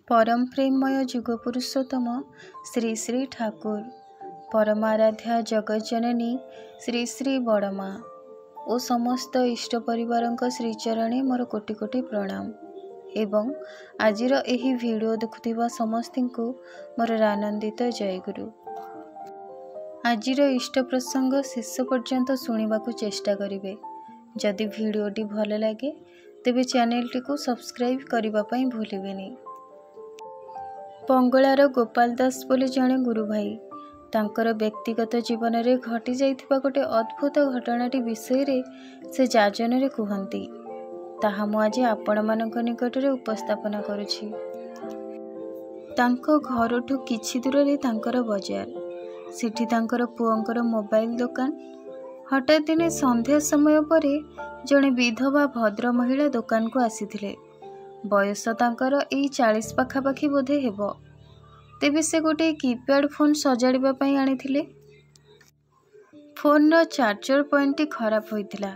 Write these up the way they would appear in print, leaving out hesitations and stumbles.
परम प्रेममय जुग पुरुषोत्तम श्री श्री ठाकुर परमाराध्या जगज्जननी श्री श्री बड़मा ओ समस्त इष्ट परिवार श्रीचरणे मोर कोटि कोटि प्रणाम एवं आजिर एही वीडियो देखुथिबा समस्तिंकु मोर आनंदित जयगुरु। आजिर इष्ट प्रसंग शेष पर्यंत सुनिबाकु चेष्टा करिवे। जदि वीडियोटी भल लगे तेबे चैनलटी को सब्सक्राइब करिबा पई भूलिबेनी। पंगलार गोपाल दास बोली जड़े गुरु भाई तांकर व्यक्तिगत जीवन में घटी जाइथिबा गोटे अद्भुत घटनाटी विषय रे से जाजन रे कहंती ताहा मु आज आपण मानक निकट रे उपस्थापना करुछि। तांको घरठु किछि दूर रे तांकर बजार सिठी तांकर पुअंकर मोबाइल दुकान। हठात दिने संध्या समय परे जड़े विधवा भद्र महिला दुकान को आसीथिले। बयस तांकर एई 40 पाखापाखि बोधे हेबो। तेबे से गोटे कीपैड फोन सजाड़िबा पई आनिथिले। फोन रो चार्जर पॉइंट खराब होइतिला।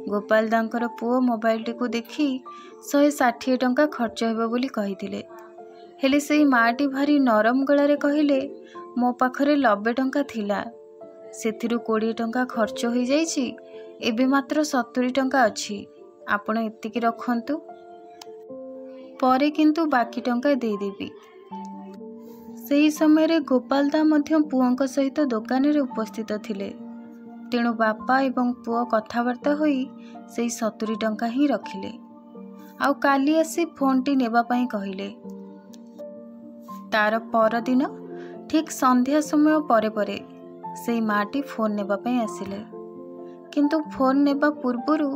गोपाल दांकर पुओ मोबाइल टी देखी 160 टंका खर्च हेबो बोली कहिथिले। हेले सेई माटी भारी नरम गळारे कहिले मो पाखरे 90 टंका थिला, सेथिरु 20 टंका खर्च होई जाइछि, एबे मात्र 70 टंका अछि, आपण एतिकी रखंतु, परे किंतु बाकी टंका दे देबी। सेही समय रे गोपाल दा मध्य पुओंक सहित दुकान रे उपस्थित थिले। तेणु बापा एवं पुओ कथावार्ता होई सेही 70 टंका ही रखिले। आउ काली आसी फोन टी नेबा पई कहिले। तार पर दिन ठीक संध्या समय परे परे सेही माटी फोन नेबा पई आसिले। किंतु फोन नेबा पूर्वरु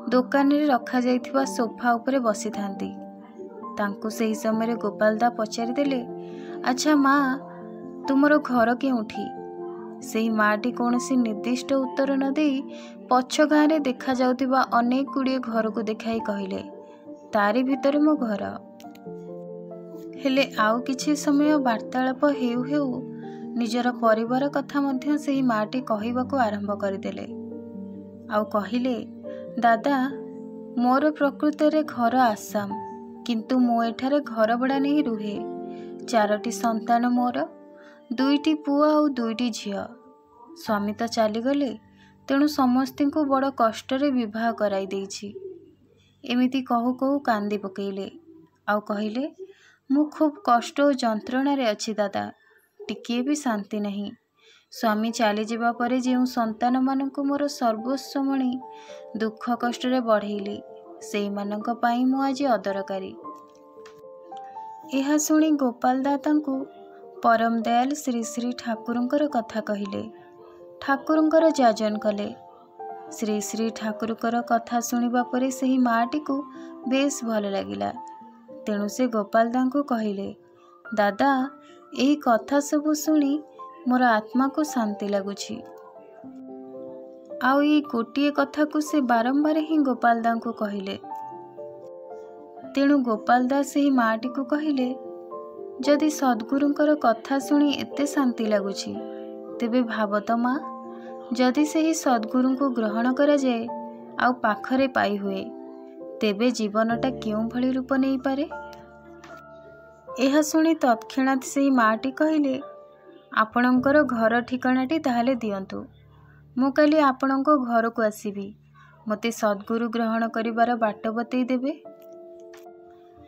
दुकान रे रखा जाइथिबा सोफा उपरे बसी थांती। तांको सेही समय रे गोपाल दा पचारि देले, अच्छा माँ तुमरो घर केउठी? सेही माटी कौनसी निर्दिष्ट उत्तर न देई पछ गाँ रे देखा जाउतिबा अनेक गुड़िए घर को देखाई कहिले, तारी भितर मो घर। हेले आउ किछि समय वार्तालाप हेउ हेउ निजर परिवार कथा मध्य सेही माटी कहिबाकू आरंभ करदेले। आउ कहिले, दादा मोर प्रकृत रे घर आसाम, किंतु मो एठारे घर भड़ा नहीं रुहे। 4टी संतान मोर, 2टी पुआ और 2टी झियो। स्वामी तो चलीगले, तेणु समस्ती को बड़ कष्ट रे विवाह कराई देछि। एमिति कहू कहू कांदी पकेइले। आउ कहिले, मु खूब कष्ट और जंत्रणा रे अछि दादा, टिकिए भी शांति नहीं। स्वामी चली जावा परे जेउ संतान मानकु मोर सर्वस्व मणि दुख कष्ट रे बढ़ेइली, सेई मानक पई मु आज अदरकारी। एहा सुनी गोपाल दा तांकु परम दयाल श्री श्री ठाकुरंकर कथा कहिले। ठाकुरंकर जाजन कले। श्री श्री ठाकुरकर कथा सुनिबा परे सेही माटी को बेस भल लागिला। तेणु से गोपाल दा को कहिले, दादा एही कथा सब सुनी मोर आत्मा को शांति लगुछि। आउ ई गोटिए कथा को से बारंबार ही गोपाल दा को कहिले। तेणु गोपाल दास सेही माटी को कहिले, जदि सद्गुरुंकर कथा शुणी एते शांति लगुछि तेबे भावत माँ, जदि सेही सद्गुरु को ग्रहण करा जाए आउ पाखरे पाई हुए तेबे जीवनटा केउं भली रूप नहीं पारे। एहा शुणी तत्क्षणात सेही माटी कहिले, आपणकर घर ठिकानाटी ताहाले दियंतु, मु काली आपणको घर को आसीबी, मते सद्गुरु ग्रहण करिवार बाट बतई देबे।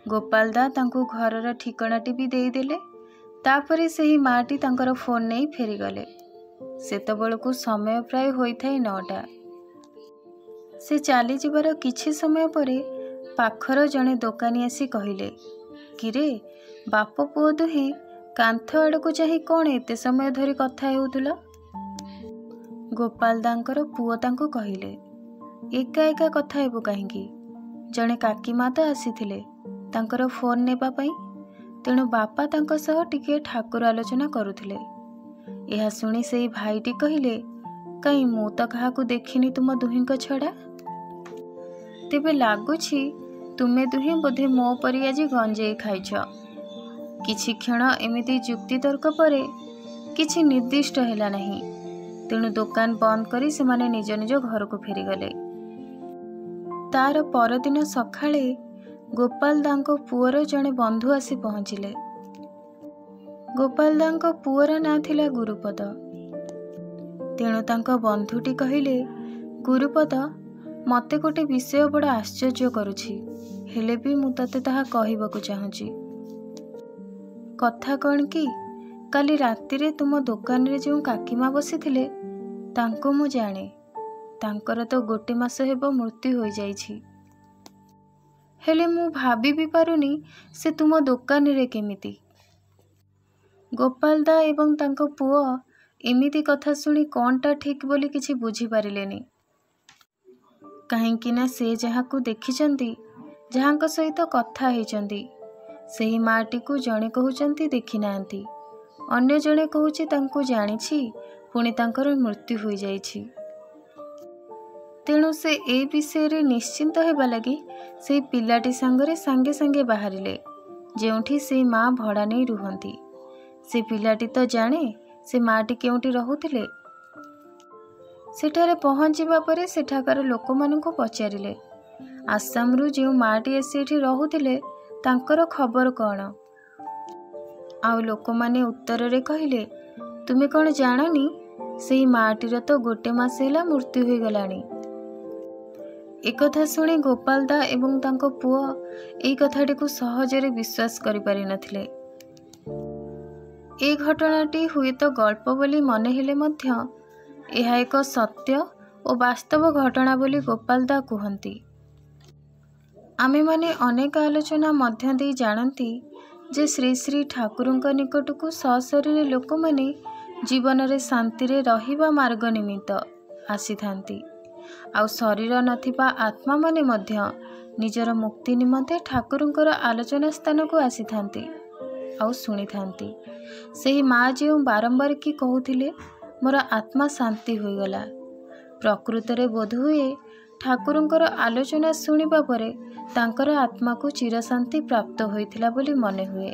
गोपाल दा तांको घरर ठिकानाटी भी देदेले। तापरे सेही माटी तांकर फोन नहीं फेरी गले। सेतबेलकु समय प्राय होइथाय 9टा। से चली जिबार किछि समय परे पाखर जणे दोकानी आसी कहिले, किरे बाप पुओ दुहे कांथ आड़को चाही कौन एते समय धरी कथा हेउथुला? गोपाल दांकर पुओ तांको कहिले, एका एका कथा हेबु काहींकी? जणे काकी मा तो आसीथिले तांकर फोन नेबा पई, तेणु बापा तांको सह टिके ठाकुर आलोचना करुथिले। एहा सुनी सेही भाईटी कहिले, कहीं मु तो काहाकू देखिनी तुम दुहींक छड़ा? तेबे लागुछि तुमे दुहे बोधे मो परि आज गंजेई खाइछ। किछि क्षण एमिति जुक्ति तर्क परे किछि निर्दिष्ट हेला नहीं। तेणु दुकान बंद करी से माने निज निज घर को फेरी गले। तार परदिन सखाळे ଗୋପାଳ ଦାଙ୍କ ପୁଅର ଜଣେ ବନ୍ଧୁ ଆସି ପହଞ୍ଚିଲେ। ଗୋପାଳ ଦାଙ୍କ ପୁଅର ନାଁ ଥିଲା ଗୁରୁପଦ। ତେଣୁ ତାଙ୍କ ବନ୍ଧୁଟି କହିଲେ, ଗୁରୁପଦ, ମୋତେ ଗୋଟେ ବିଷୟ ବଡ଼ ଆଶ୍ଚର୍ଯ୍ୟ କରୁଛି, ହେଲେ ବି ମୁଁ ତତେ ତାହା କହିବାକୁ ଚାହୁଁଛି। କଥା କ'ଣ କି, କାଲି ରାତିରେ ତୁମ ଦୋକାନରେ ଯେଉଁ କାକିମା ବସିଥିଲେ ତାଙ୍କୁ ମୁଁ ଜାଣେ। ତାଙ୍କର ତ 1 ମାସ ହେବ ମୃତ୍ୟୁ ହୋଇଯାଇଛି। ହେଲେ ମୁଁ ଭାବି ବି ପାରୁନି ସେ ତୁମ ଦୋକାନରେ କେମିତି। ଗୋପାଳ ଦା ଏବଂ ତାଙ୍କ ପୁଅ ଏମିତି କଥା ଶୁଣି କ'ଣଟା ଠିକ୍ ବୋଲି କିଛି ବୁଝିପାରିଲେନି। କାହିଁକି ନା ସେ ଯାହାକୁ ଦେଖିଛନ୍ତି, ଯାହାଙ୍କ ସହିତ କଥା ହେଇଛନ୍ତି, ସେହି ମାଟିକୁ ଜଣେ କହୁଛନ୍ତି ଦେଖିନାହାନ୍ତି, ଅନ୍ୟ ଜଣେ କହୁଛି ତାଙ୍କୁ ଜାଣିଛି, ପୁଣି ତାଙ୍କର ମୃତ୍ୟୁ ହୋଇଯାଇଛି। ତେଣୁ ସେ ଏ ବିଷୟରେ ନିଶ୍ଚିନ୍ତ ହେବା ଲାଗି ସେଇ ପିଲାଟି ସାଙ୍ଗରେ ସାଙ୍ଗେ ସାଙ୍ଗେ ବାହାରିଲେ, ଯେଉଁଠି ସେଇ ମା ଭଡ଼ା ନେଇ ରୁହନ୍ତି। ସେ ପିଲାଟି ତ ଜାଣେ ସେ ମାଟି କେଉଁଠି ରହୁଥିଲେ। ସେଠାରେ ପହଞ୍ଚିବା ପରେ ସେଠାକାର ଲୋକମାନଙ୍କୁ ପଚାରିଲେ, ଆସାମରୁ ଯେଉଁ ମାଟି ଆସି ଏଠି ରହୁଥିଲେ ତାଙ୍କର ଖବର କ'ଣ? ଆଉ ଲୋକମାନେ ଉତ୍ତରରେ କହିଲେ, ତୁମେ କ'ଣ ଜାଣନି, ସେଇ ମାଟିର ତ 1 ମାସ ହେଲା ମୃତ୍ୟୁ ହୋଇଗଲାଣି। ଏକଥା ଶୁଣି ଗୋପାଳ ଦା ଏବଂ ତାଙ୍କ ପୁଅ ଏଇ କଥାଟିକୁ ସହଜରେ ବିଶ୍ୱାସ କରିପାରିନଥିଲେ। ଏ ଘଟଣାଟି ହୁଏତ ଗଳ୍ପ ବୋଲି ମନେ ହେଲେ ମଧ୍ୟ ଏହା ଏକ ସତ୍ୟ ଓ ବାସ୍ତବ ଘଟଣା ବୋଲି ଗୋପାଳ ଦା କୁହନ୍ତି। ଆମେମାନେ ଅନେକ ଆଲୋଚନା ମଧ୍ୟ ଦେଇ ଜାଣନ୍ତି ଯେ ଶ୍ରୀ ଶ୍ରୀ ଠାକୁରଙ୍କ ନିକଟକୁ ସଶରୀରେ ଲୋକମାନେ ଜୀବନରେ ଶାନ୍ତିରେ ରହିବା ମାର୍ଗ ନିମିତ୍ତ ଆସିଥାନ୍ତି, ଆଉ ଶରୀର ନଥିବା ଆତ୍ମାମାନେ ମଧ୍ୟ ନିଜର ମୁକ୍ତି ନିମନ୍ତେ ଠାକୁରଙ୍କର ଆଲୋଚନା ସ୍ଥାନକୁ ଆସିଥାନ୍ତି ଆଉ ଶୁଣିଥାନ୍ତି। ସେହି ମା ଯେଉଁ ବାରମ୍ବାର କି କହୁଥିଲେ, ମୋର ଆତ୍ମା ଶାନ୍ତି ହୋଇଗଲା, ପ୍ରକୃତରେ ବୋଧହୁଏ ଠାକୁରଙ୍କର ଆଲୋଚନା ଶୁଣିବା ପରେ ତାଙ୍କର ଆତ୍ମାକୁ ଚିରଶାନ୍ତି ପ୍ରାପ୍ତ ହୋଇଥିଲା ବୋଲି ମନେ ହୁଏ।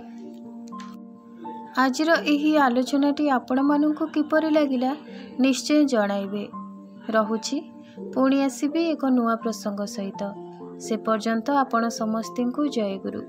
ଆଜିର ଏହି ଆଲୋଚନାଟି ଆପଣମାନଙ୍କୁ କିପରି ଲାଗିଲା ନିଶ୍ଚୟ ଜଣାଇବେ। ରହୁଛି, ପୁଣି ଆସିବି ଏକ ନୂଆ ପ୍ରସଙ୍ଗ ସହିତ। ସେ ପର୍ଯ୍ୟନ୍ତ ଆପଣ ସମସ୍ତଙ୍କୁ ଜୟଗୁରୁ।